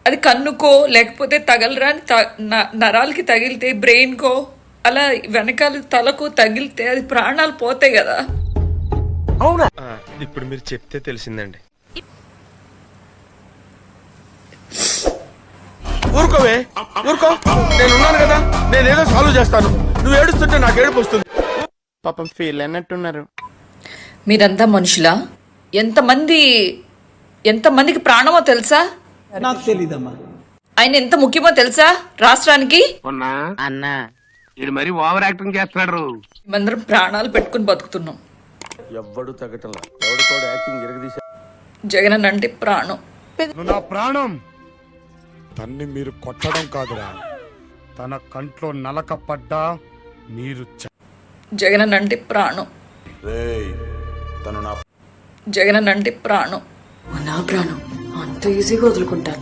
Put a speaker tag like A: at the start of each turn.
A: అది కన్నుకో లేకపోతే తగలరాని నరాలకి తగిలితే బ్రెయిన్కో అలా వెనకాల తలకు తగిలితే అది ప్రాణాలు పోతాయి కదా.
B: అవునా?
C: ఇప్పుడు మీరు చెప్తే తెలిసిందండి.
B: ఊరుకోవే, ఊరుకో. నేనున్నాను కదా, నేనేదో సాల్వ్ చేస్తాను. నువ్వు ఏడుస్తుంటే నాకు ఏడుపు వస్తుంది. పాపం ఫీల్ అన్నట్టున్నారు.
A: మీరంతా మనుషులా? ఎంతమందికి ప్రాణమో తెలుసా?
D: నాకు తెలీదమ్మా.
A: ఆయన ఎంత ముఖ్యమో తెలుసా రాష్ట్రానికి?
E: అన్నా ఇది మరి ఓవర్ యాక్టింగ్ చేస్తున్నాడు.
A: మేమందరం ప్రాణాలు పెట్టుకుని బతుకుతున్నాం.
B: ఎవ్వడు తగ్గటంలా, ఎవడు కూడా యాక్టింగ్ ఎరగదీశా.
A: జగన్ అంటే ప్రాణం.
F: నా ప్రాణం తన్ని మీరు కొట్టడం కాదురా, తన కంట్లో నలక పడ్డా మీరు
A: జగన్ అంటే ప్రాణం. జగన్ అంటే ప్రాణం.
G: నా ప్రాణం అంత ఈజీగా వదులుకుంటాను.